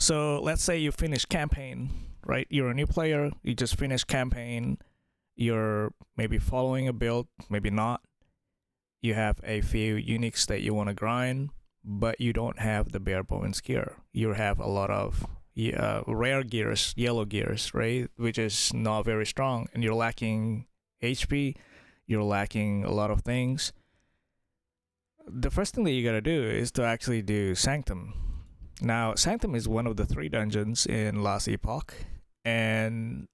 So let's say you finish campaign, right? You're a new player, you just finished campaign, you're maybe following a build, maybe not. You have a few uniques that you want to grind, but you don't have the bare bones gear. You have a lot of rare gears, yellow gears, right? Which is not very strong, and you're lacking HP, you're lacking a lot of things. The first thing that you gotta do is to actually do Sanctum. Now, Sanctum is one of the 3 dungeons in Last Epoch, and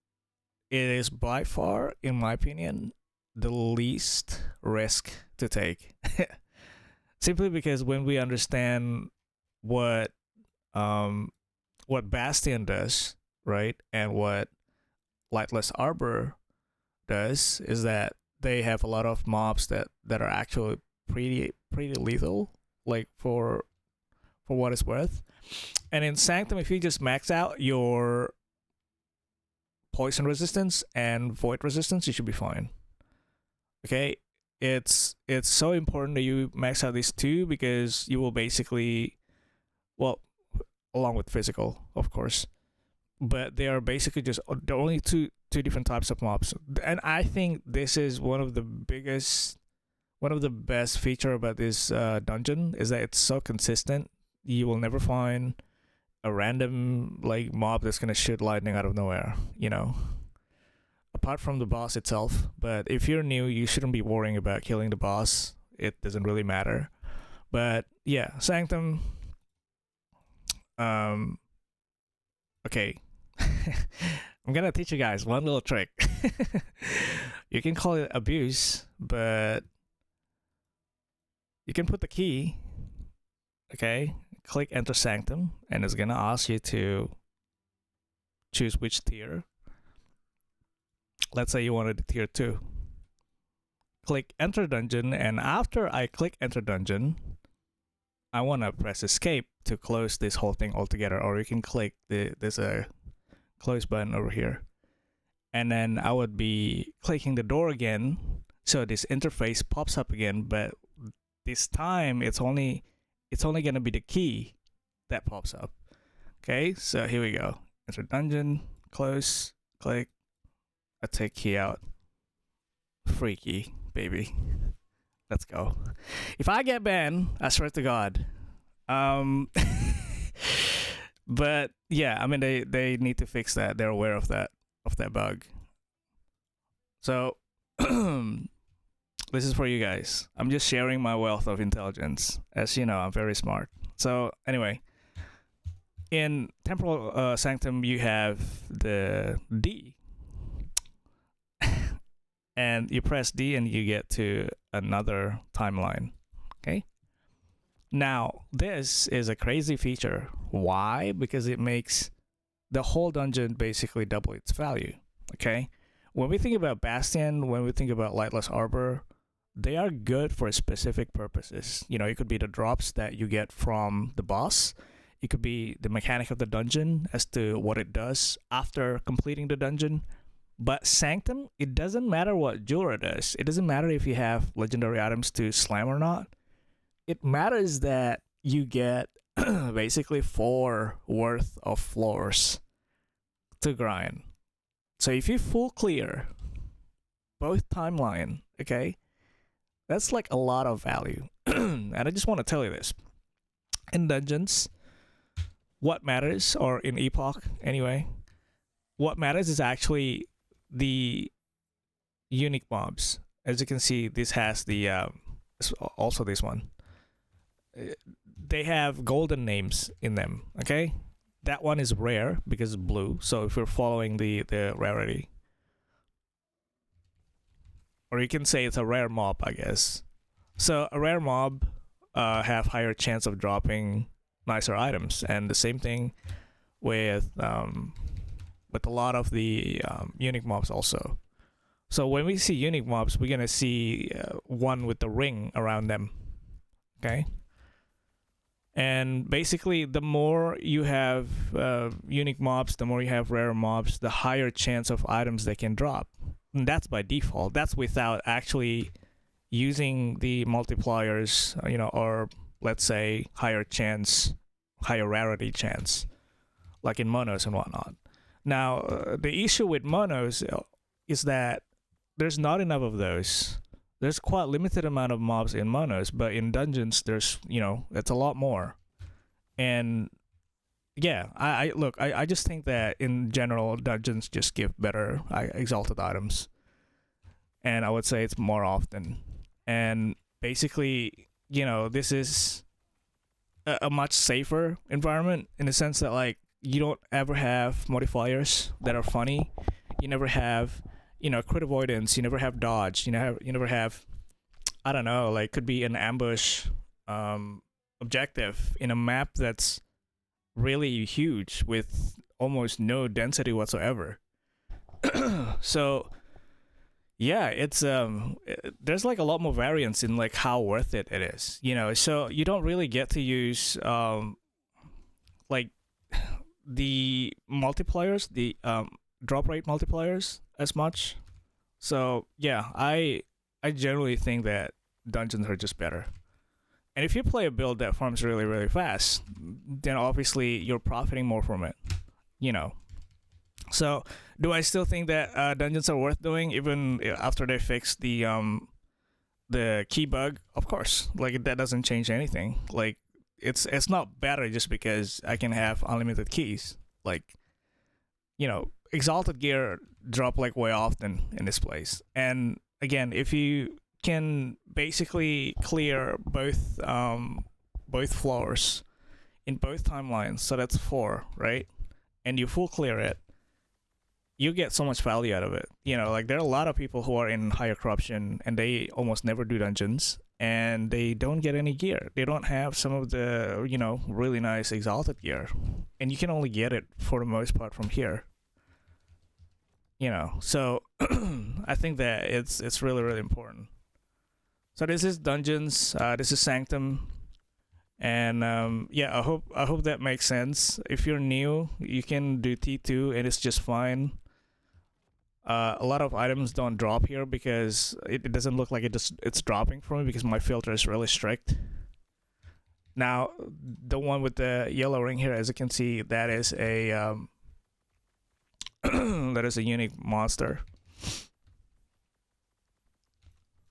it is by far, in my opinion, the least risk to take. Simply because when we understand what Bastion does, right, and what Lightless Arbor does, is that they have a lot of mobs that are actually pretty lethal, like for what it's worth. And in Sanctum, if you just max out your poison resistance and void resistance, you should be fine. Okay, it's so important that you max out these 2 because you will basically, well, along with physical, of course, but they are basically just the only two different types of mobs. And I think this is one of the best feature about this dungeon, is that it's so consistent. You will never find a random like mob that's gonna shoot lightning out of nowhere, apart from the boss itself. But if you're new, you shouldn't be worrying about killing the boss. It doesn't really matter. But yeah, Sanctum. Okay. I'm gonna teach you guys one little trick. You can call it abuse, but you can put the key, okay, click enter Sanctum, and it's gonna ask you to choose which tier. Let's say you wanted tier 2. Click enter dungeon, and after I click enter dungeon, I want to press escape to close this whole thing altogether, or you can click there's a close button over here, and then I would be clicking the door again, so this interface pops up again, but this time it's only gonna be the key that pops up. Okay, so here we go. Enter dungeon, close, click, I take key out. Freaky, baby. Let's go. If I get banned, I swear to God. But yeah, I mean they need to fix that. They're aware of that bug. So this is for you guys. I'm just sharing my wealth of intelligence. As you know, I'm very smart. So anyway, in Temporal Sanctum, you have the D. And you press D and you get to another timeline. Okay? Now, this is a crazy feature. Why? Because it makes the whole dungeon basically double its value. Okay? When we think about Bastion, when we think about Lightless Arbor, they are good for specific purposes. It could be the drops that you get from the boss. It could be the mechanic of the dungeon as to what it does after completing the dungeon. But Sanctum, it doesn't matter what Jura does. It doesn't matter if you have legendary items to slam or not. It matters that you get basically 4 worth of floors to grind. So if you full clear both timeline, okay, that's like a lot of value. And I just want to tell you this. In dungeons, what matters, or in Epoch anyway, what matters is actually the unique mobs. As you can see, this has the also this one. They have golden names in them. Okay, that one is rare because it's blue. So if you're following the rarity, or you can say it's a rare mob, I guess. So a rare mob have higher chance of dropping nicer items, and the same thing with a lot of the unique mobs also. So when we see unique mobs, we're gonna see one with the ring around them. Okay. And basically, the more you have unique mobs, the more you have rare mobs, the higher chance of items they can drop. And that's by default. That's without actually using the multipliers, or let's say higher chance, higher rarity chance. like in monos and whatnot. Now, the issue with monos is that there's not enough of those. There's quite limited amount of mobs in monos, but in dungeons, there's it's a lot more. And yeah, I look, I just think that in general, dungeons just give better exalted items, and I would say it's more often. And basically, this is a much safer environment in the sense that like you don't ever have modifiers that are funny. You never have crit avoidance. You never have dodge. You never have, I don't know, like could be an ambush objective in a map that's really huge with almost no density whatsoever. So yeah, it's there's like a lot more variance in like how worth it is, so you don't really get to use like the multipliers, the drop rate multipliers as much. So yeah, I generally think that dungeons are just better. And if you play a build that farms really, really fast, then obviously you're profiting more from it, So, do I still think that dungeons are worth doing even after they fix the key bug? Of course, like that doesn't change anything. Like it's not better just because I can have unlimited keys. Like, exalted gear drop like way often in this place. And again, if you can basically clear both floors in both timelines, so that's 4, right? And you full clear it, you get so much value out of it. Like there are a lot of people who are in higher corruption and they almost never do dungeons and they don't get any gear. They don't have some of the, really nice exalted gear. And you can only get it for the most part from here. So I think that it's really, really important. So this is dungeons, this is Sanctum. And yeah, I hope that makes sense. If you're new, you can do T2 and it's just fine. A lot of items don't drop here because it doesn't look like it's dropping for me because my filter is really strict. Now, the one with the yellow ring here, as you can see, that is a that is a unique monster.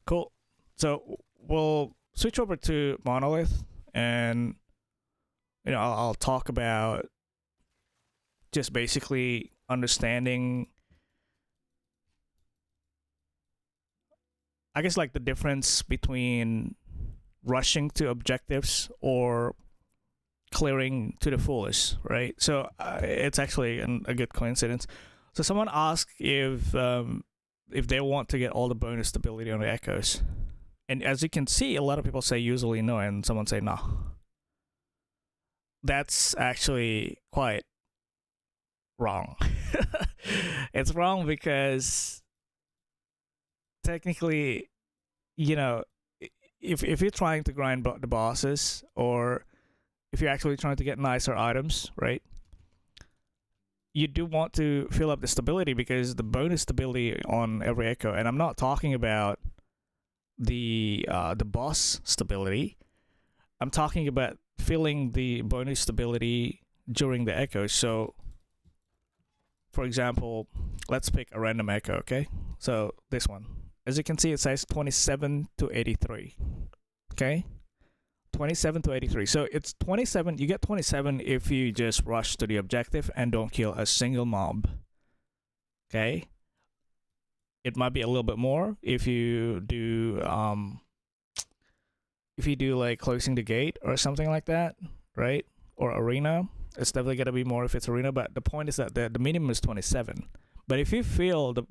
Cool. So we'll switch over to Monolith, and I'll talk about just basically understanding, I guess, like the difference between rushing to objectives or clearing to the fullest, right? So it's actually a good coincidence. So someone asked if they want to get all the bonus stability on the echoes, and as you can see, a lot of people say usually no, and someone say no. That's actually quite wrong. It's wrong because technically, if you're trying to grind the bosses, or if you're actually trying to get nicer items, right? You do want to fill up the stability because the bonus stability on every echo, and I'm not talking about the boss stability. I'm talking about filling the bonus stability during the echo. So, for example, let's pick a random echo, okay? So this one. As you can see, it says 27 to 83. Okay? 27 to 83. So it's 27. You get 27 if you just rush to the objective and don't kill a single mob. Okay? It might be a little bit more if you do like closing the gate or something like that, right? Or arena. It's definitely gonna be more if it's arena, but the point is that the minimum is 27. But if you feel the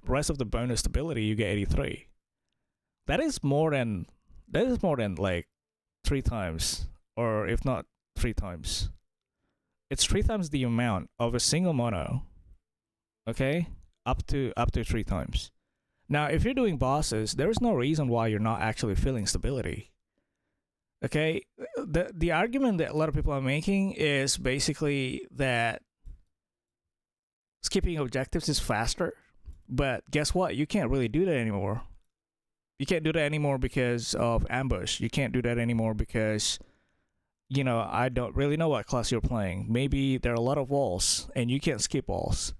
rest of the bonus stability, you get 83. That is more than like 3 times, or if not 3 times. It's 3 times the amount of a single mono. Okay? Up to 3 times. Now, if you're doing bosses, there is no reason why you're not actually feeling stability. Okay? The argument that a lot of people are making is basically that skipping objectives is faster, but guess what? You can't really do that anymore. You can't do that anymore because of ambush. You can't do that anymore because I don't really know what class you're playing. Maybe there are a lot of walls and you can't skip walls.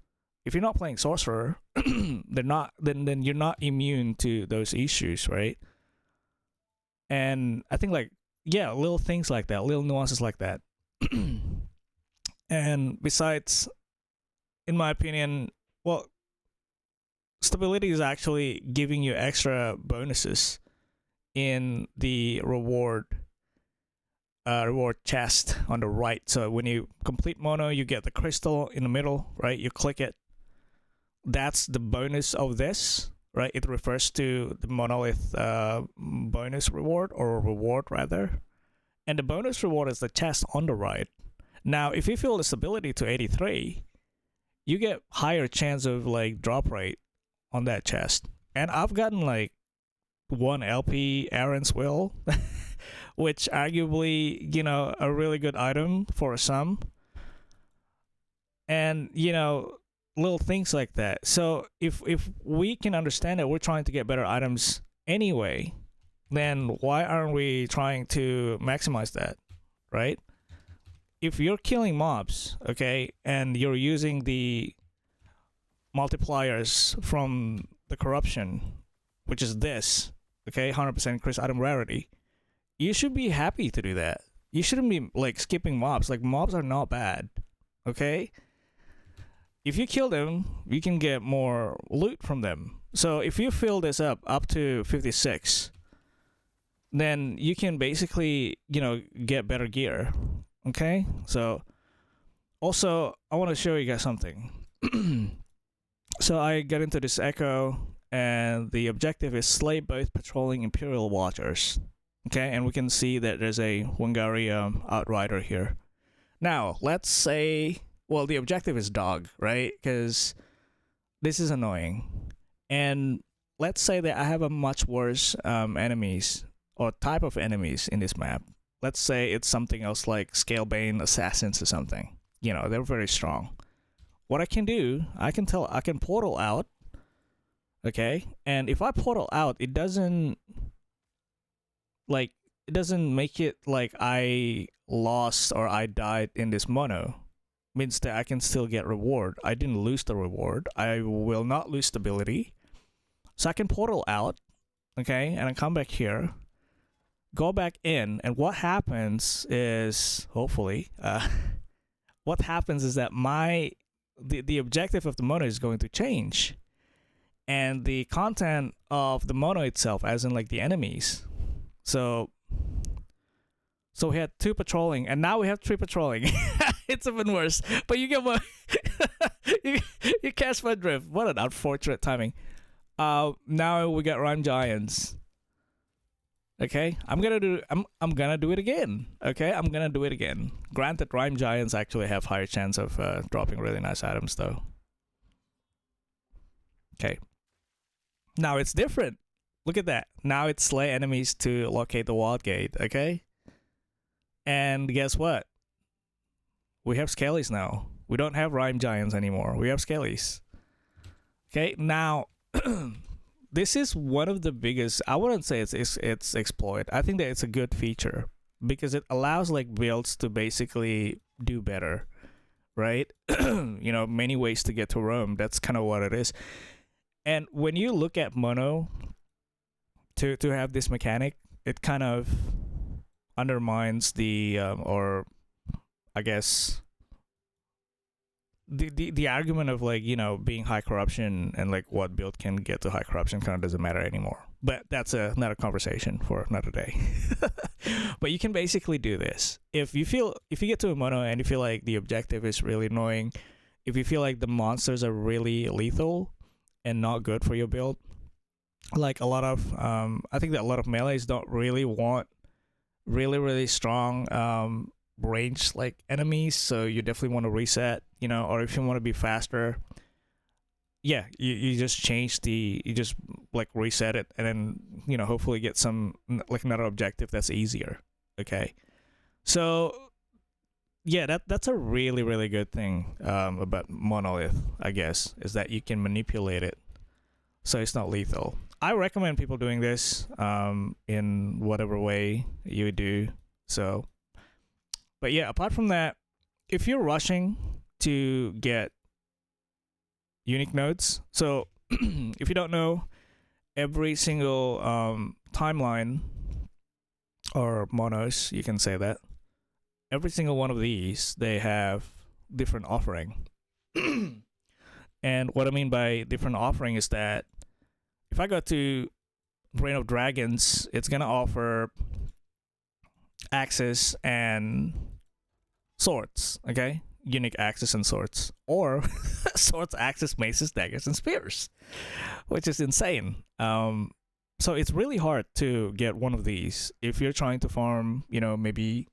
If you're not playing sorcerer, then you're not immune to those issues, right? And I think like, yeah, little things like that, little nuances like that. And besides, in my opinion, well, stability is actually giving you extra bonuses in the reward chest on the right. So when you complete mono, you get the crystal in the middle, right? You click it. That's the bonus of this, right? It refers to the monolith bonus reward, or reward rather. And the bonus reward is the chest on the right. Now, if you fill the stability to 83, you get higher chance of like drop rate on that chest. And I've gotten like 1 LP Aaron's Will, which arguably, a really good item for some. And, little things like that. So if we can understand that we're trying to get better items anyway, then why aren't we trying to maximize that, right? If you're killing mobs, okay, and you're using the multipliers from the corruption, which is this, okay, 100% increase item rarity, you should be happy to do that. You shouldn't be like skipping mobs. Like, mobs are not bad, okay? If you kill them, you can get more loot from them. So if you fill this up to 56, then you can basically, get better gear. Okay? So also, I want to show you guys something. So I got into this echo, and the objective is slay both patrolling Imperial Watchers. Okay? And we can see that there's a Wangari Outrider here. Now, let's say, well, the objective is dog, right? Because this is annoying. And let's say that I have a much worse enemies or type of enemies in this map. Let's say it's something else like Scalebane Assassins or something. They're very strong. What I can do, I can portal out, okay? And if I portal out, it doesn't make it like I lost or I died in this mono. Means that I can still get reward. I didn't lose the reward. I will not lose stability. So I can portal out, okay? And I come back here, go back in, and what happens is, hopefully, what happens is that the objective of the mono is going to change. And the content of the mono itself, as in like the enemies. So we had 2 patrolling, and now we have 3 patrolling. It's even worse. But you get more. you catch my drift. What an unfortunate timing. Now we got Rhyme Giants. Okay, I'm gonna do it again. Okay, I'm gonna do it again. Granted, Rhyme Giants actually have higher chance of dropping really nice items though. Okay. Now it's different. Look at that. Now it's slay enemies to locate the wild gate. Okay. And guess what? We have Scalies now. We don't have Rhyme Giants anymore. We have Scalies. Okay, now this is one of the biggest. I wouldn't say it's exploit. I think that it's a good feature because it allows like builds to basically do better, right? Many ways to get to Rome. That's kind of what it is. And when you look at mono, to have this mechanic, it kind of undermines the or I guess the argument of like being high corruption and like what build can get to high corruption kind of doesn't matter anymore. But that's another conversation for another day. But you can basically do this if you get to a mono and you feel like the objective is really annoying, if you feel like the monsters are really lethal and not good for your build. Like a lot of I think that a lot of melees don't really want really strong range like enemies, so you definitely want to reset, or if you want to be faster, yeah, you just you just like reset it, and then hopefully get some like another objective that's easier. Okay, so yeah, that's a really good thing about monolith, I guess, is that you can manipulate it so it's not lethal. I recommend people doing this in whatever way you do. So But yeah, apart from that, if you're rushing to get unique nodes, so if you don't know, every single timeline or monos, you can say that, every single one of these, they have different offering. And what I mean by different offering is that if I go to Reign of Dragons, it's gonna offer axes and swords, okay? Unique axes and swords. Or swords, axes, maces, daggers, and spears, which is insane. So it's really hard to get one of these if you're trying to farm, maybe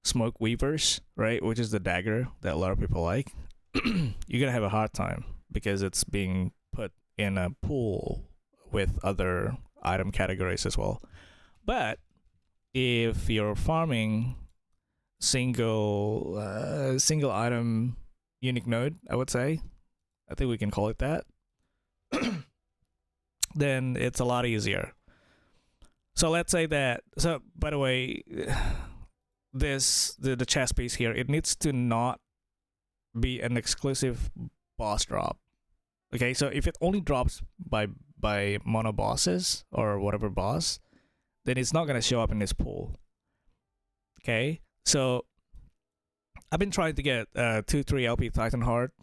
smoke weavers, right? Which is the dagger that a lot of people like. You're gonna have a hard time because it's being put in a pool with other item categories as well. But if you're farming single item unique node, I would say, I think we can call it that, then it's a lot easier. So let's say that. So by the way, the chest piece here, it needs to not be an exclusive boss drop. Okay, so if it only drops by mono bosses or whatever boss, then it's not gonna show up in this pool. Okay, so I've been trying to get 2-3 LP Titan Heart,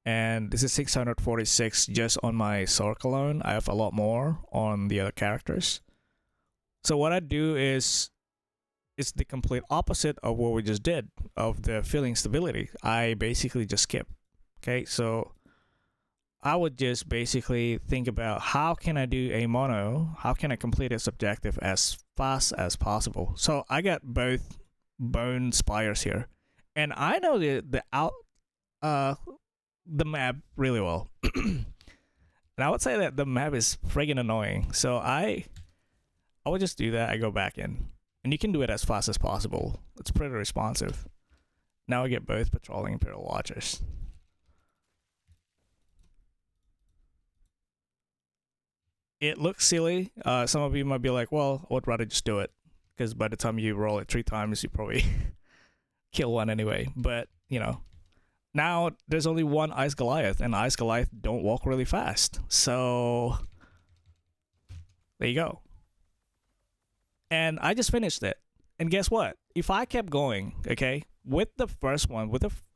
and this is 646 just on my Sork alone. I have a lot more on the other characters. So what I do is, it's the complete opposite of what we just did of the feeling stability. I basically just skip. Okay, so I would just basically think about how can I do a mono, how can I complete this objective as fast as possible. So I got both bone spires here, and I know the map really well. And I would say that the map is friggin' annoying. So I would just do that. I go back in, and you can do it as fast as possible. It's pretty responsive. Now I get both patrolling Imperial Watchers. It looks silly. Some of you might be like, well, I would rather just do it, because by the time you roll it 3 times, you probably kill one anyway. But, now there's only one Ice Goliath, and Ice Goliath don't walk really fast. So, there you go. And I just finished it. And guess what? If I kept going, okay, with the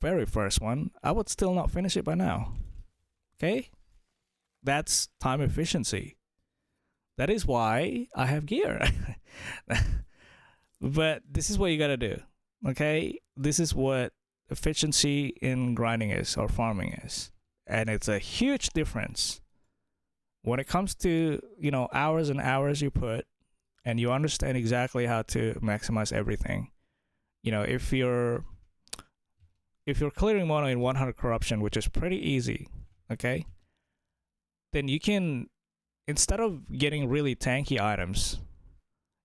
very first one, I would still not finish it by now. Okay? That's time efficiency. That is why I have gear. But this is what you gotta do. Okay? This is what efficiency in grinding is, or farming is. And it's a huge difference. When it comes to, hours and hours you put, and you understand exactly how to maximize everything. If you're clearing mono in 100 corruption, which is pretty easy, okay? Then you can, instead of getting really tanky items,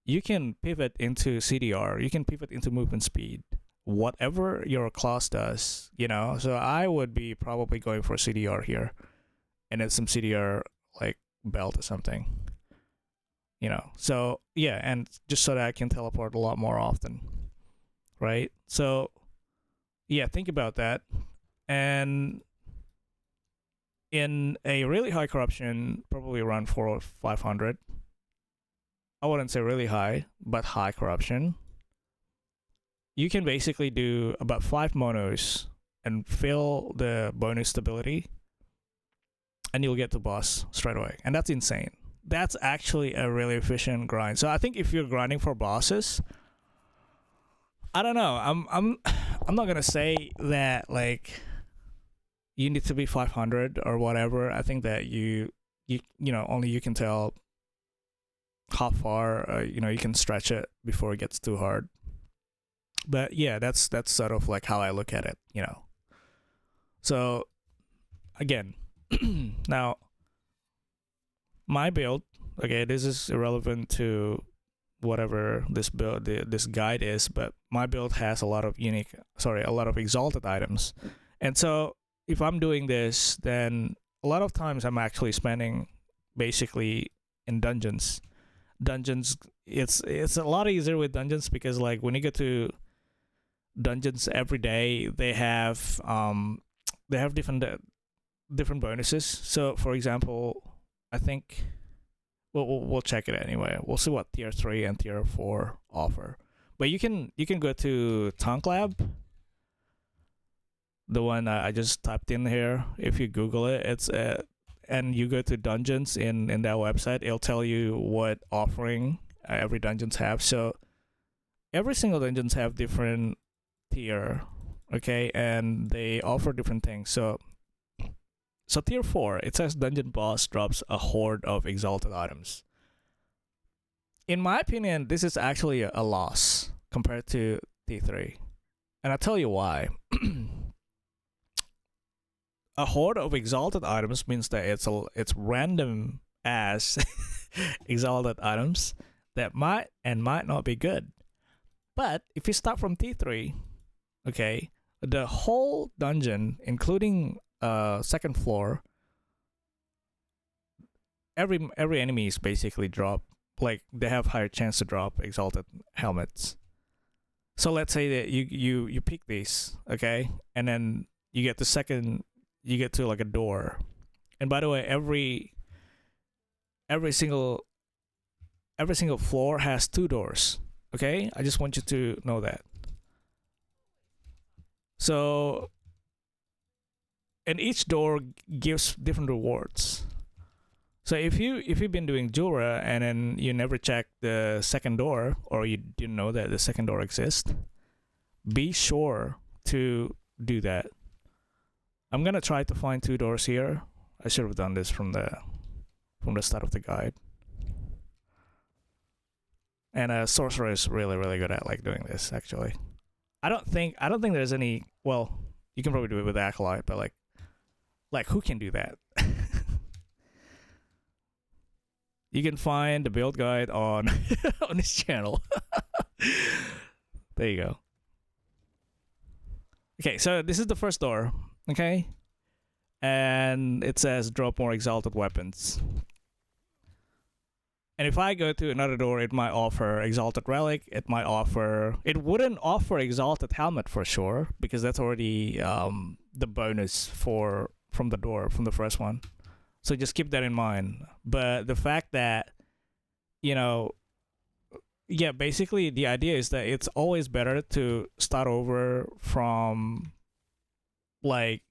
you can pivot into CDR, you can pivot into movement speed, whatever your class does, So I would be probably going for CDR here, and then some CDR like belt or something. So yeah, and just so that I can teleport a lot more often, right? So yeah, think about that. And in a really high corruption, probably around 400 or 500, I wouldn't say really high, but high corruption, you can basically do about 5 monos and fill the bonus stability, and you'll get the boss straight away. And that's insane. That's actually a really efficient grind. So I think if you're grinding for bosses, I don't know. I'm not gonna say that like you need to be 500 or whatever. I think that you only you can tell how far you can stretch it before it gets too hard. But yeah, that's sort of like how I look at it. So again, now. My build, okay, this is irrelevant to whatever this build, this guide is, but my build has a lot of exalted items. And so if I'm doing this, then a lot of times I'm actually spending basically in dungeons. Dungeons it's a lot easier with dungeons because like when you go to dungeons every day, they have different bonuses. So for example, I think we'll check it anyway. We'll see what tier 3 and tier 4 offer. But you can go to Tank Lab, the one I just typed in here. If you Google it, it's and you go to dungeons in that website, it'll tell you what offering every dungeons have. So every single dungeons have different tier, okay, and they offer different things. So tier 4, it says dungeon boss drops a horde of exalted items. In my opinion, this is actually a loss compared to T3. And I'll tell you why. A horde of exalted items means that it's random ass exalted items that might and might not be good. But if you start from T3, okay, the whole dungeon, including second floor, every enemy is basically drop, like they have higher chance to drop exalted helmets. So let's say that you pick these, okay, and then you get to like a door. And by the way, every single floor has 2 doors, okay? I just want you to know that. So, and each door gives different rewards. So if you've been doing Jura and then you never check the second door, or you didn't know that the second door exists, be sure to do that. I'm gonna try to find 2 doors here. I should have done this from the start of the guide. And a sorcerer is really really good at like doing this. Actually, I don't think there's any. Well, you can probably do it with acolyte, but like who can do that? You can find the build guide on on this channel. There you go. Okay, so this is the first door, okay? And it says drop more exalted weapons. And if I go to another door, it might offer exalted relic. It wouldn't offer exalted helmet for sure, because that's already the bonus from the first one. So just keep that in mind. But the fact that, yeah, basically the idea is that it's always better to start over from like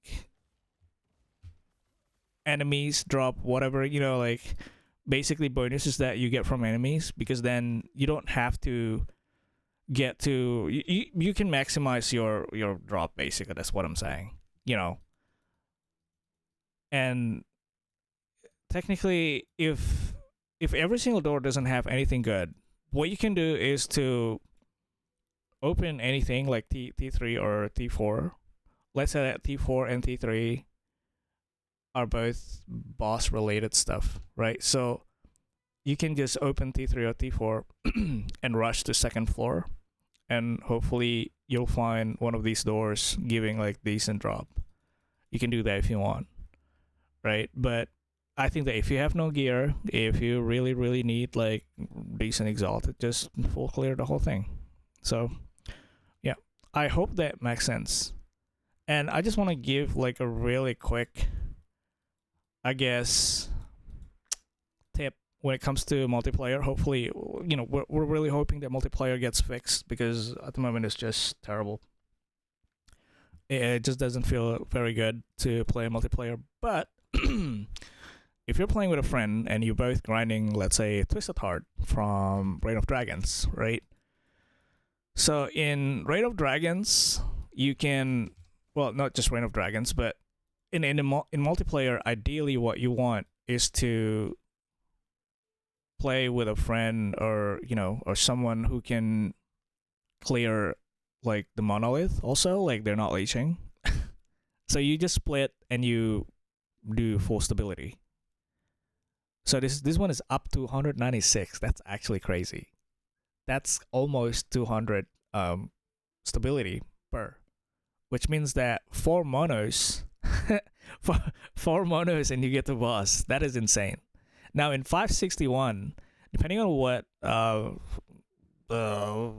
enemies drop whatever, like basically bonuses that you get from enemies, because then you don't have to get to you can maximize your drop. Basically, that's what I'm saying, and technically if every single door doesn't have anything good, what you can do is to open anything like T3 or T4. Let's say that T4 and T3 are both boss related stuff, right? So you can just open T3 or T4 and rush to second floor, and hopefully you'll find one of these doors giving like decent drop. You can do that if you want, right? But I think that if you have no gear, if you really really need like decent exalted, just full clear the whole thing. So yeah, I hope that makes sense. And I just want to give like a really quick, I guess, tip when it comes to multiplayer. Hopefully, we're really hoping that multiplayer gets fixed, because at the moment it's just terrible. It just doesn't feel very good to play multiplayer. But if you're playing with a friend and you're both grinding, let's say, Twisted Heart from Reign of Dragons, right? So in Reign of Dragons, you can, well, not just Reign of Dragons, but in multiplayer, ideally what you want is to play with a friend, or or someone who can clear like the monolith also, like they're not leeching. So you just split and you do full stability. So this one is up to 196. That's actually crazy. That's almost 200 stability per, which means that 4 monos, 4 monos, and you get the boss. That is insane. Now in 561, depending on what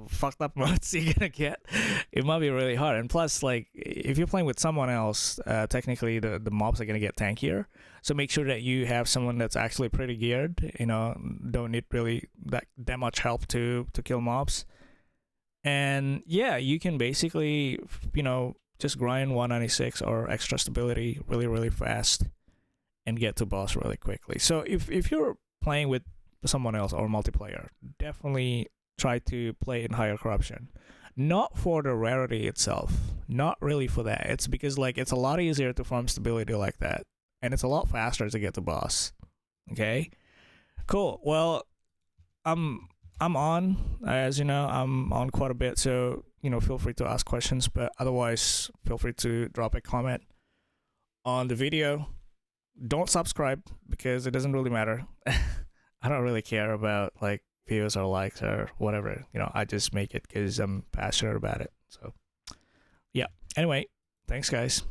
fucked up modes you're gonna get, it might be really hard. And plus, like, if you're playing with someone else, technically the mobs are gonna get tankier. So make sure that you have someone that's actually pretty geared. You know, don't need really that much help to kill mobs. And yeah, you can basically, you know, just grind 196 or extra stability really fast and get to boss really quickly. So if you're playing with someone else or multiplayer, definitely try to play in higher corruption. Not for the rarity itself, not really for that. It's because like it's a lot easier to farm stability like that, and it's a lot faster to get to boss. Okay, cool. Well, I'm on, as you know, I'm on quite a bit, so you know, feel free to ask questions, but otherwise feel free to drop a comment on the video. Don't subscribe because it doesn't really matter. I don't really care about like views or likes or whatever. You know, I just make it because I'm passionate about it. So yeah. Anyway, thanks guys.